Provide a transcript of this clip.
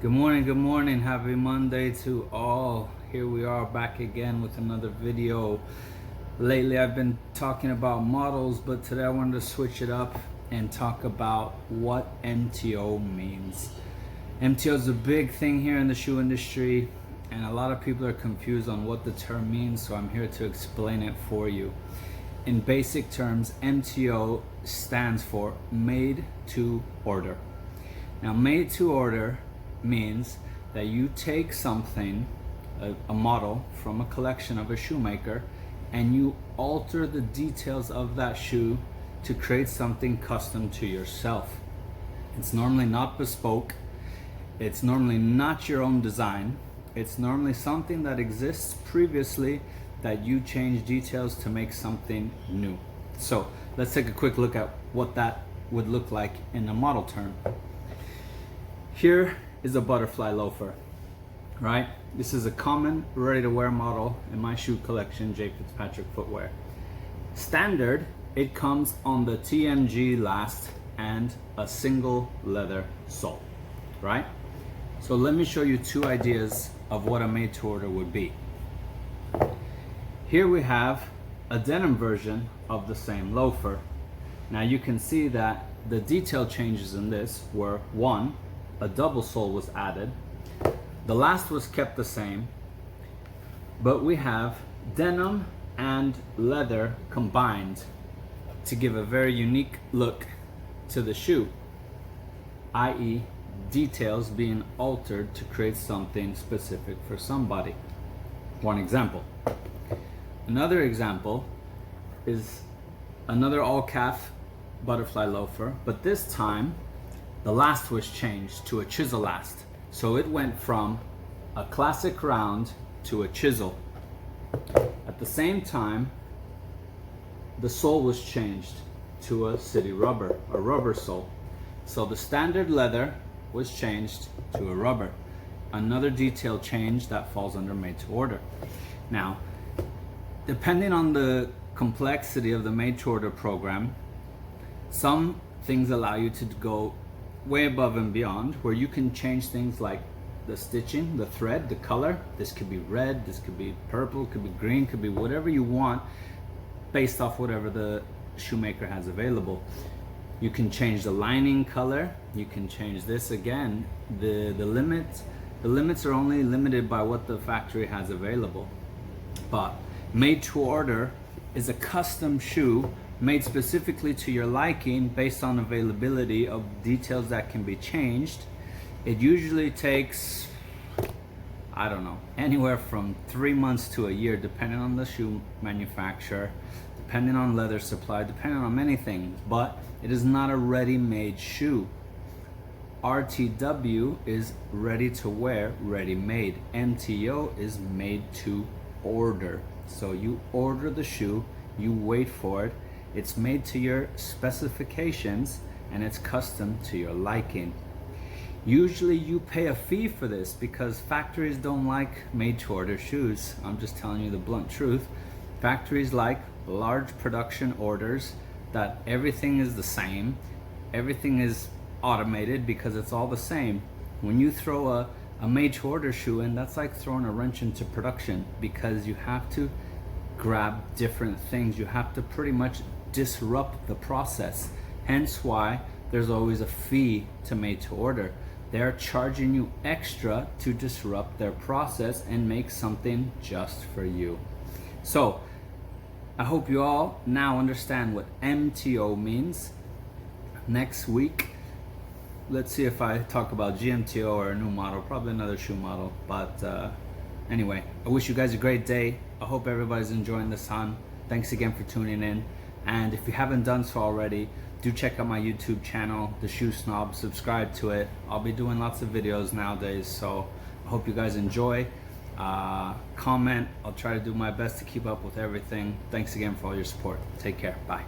Good morning, happy Monday to all. Here we are back again with another video. Lately I've been talking about models, but today I wanted to switch it up and talk about what MTO means. MTO is a big thing here in the shoe industry, and a lot of people are confused on what the term means, so I'm here to explain it for you. In basic terms, MTO stands for made to order. Now, made to order means that you take something, a model from a collection of a shoemaker, and you alter the details of that shoe to create something custom to yourself. It's normally not bespoke, it's normally not your own design, it's normally something that exists previously that you change details to make something new. So let's take a quick look at what that would look like in a model term. Here is a butterfly loafer, right? This is a common ready-to-wear model in my shoe collection, J. Fitzpatrick Footwear. Standard, it comes on the TMG last and a single leather sole, right? So let me show you two ideas of what a made-to-order would be. Here we have a denim version of the same loafer. Now you can see that the detail changes in this were: one, a double sole was added. The last was kept the same, but we have denim and leather combined to give a very unique look to the shoe, i.e. details being altered to create something specific for somebody. One example. Another example is another all-calf butterfly loafer, but this time the last was changed to a chisel last. So it went from a classic round to a chisel. At the same time, the sole was changed to a city rubber, a rubber sole. So the standard leather was changed to a rubber. Another detail change that falls under made to order. Now, depending on the complexity of the made to order program, some things allow you to go way above and beyond, where you can change things like the stitching, the thread, the color. This could be red, this could be purple, could be green, could be whatever you want based off whatever the shoemaker has available. You can change the lining color, you can change this again. The limits are only limited by what the factory has available. But made to order is a custom shoe made specifically to your liking based on availability of details that can be changed. It usually takes, I don't know, anywhere from 3 months to a year, depending on the shoe manufacturer, depending on leather supply, depending on many things, but it is not a ready-made shoe. RTW is ready to wear, ready-made. MTO is made to order. So you order the shoe, you wait for it, it's made to your specifications, and it's custom to your liking. Usually you pay a fee for this because factories don't like made to order shoes. I'm just telling you the blunt truth. Factories like large production orders that everything is the same, everything is automated because it's all the same. When you throw a made to order shoe in, that's like throwing a wrench into production, because you have to grab different things. You have to pretty much disrupt the process. Hence why there's always a fee to made to order. They're charging you extra to disrupt their process and make something just for you. So I hope you all now understand what MTO means. Next week, let's see if I talk about GMTO or a new model, probably another shoe model. But anyway, I wish you guys a great day. I hope everybody's enjoying the sun. Thanks again for tuning in. And if you haven't done so already, do check out my YouTube channel, The Shoe Snob. Subscribe to it. I'll be doing lots of videos nowadays, so I hope you guys enjoy. Comment. I'll try to do my best to keep up with everything. Thanks again for all your support. Take care. Bye.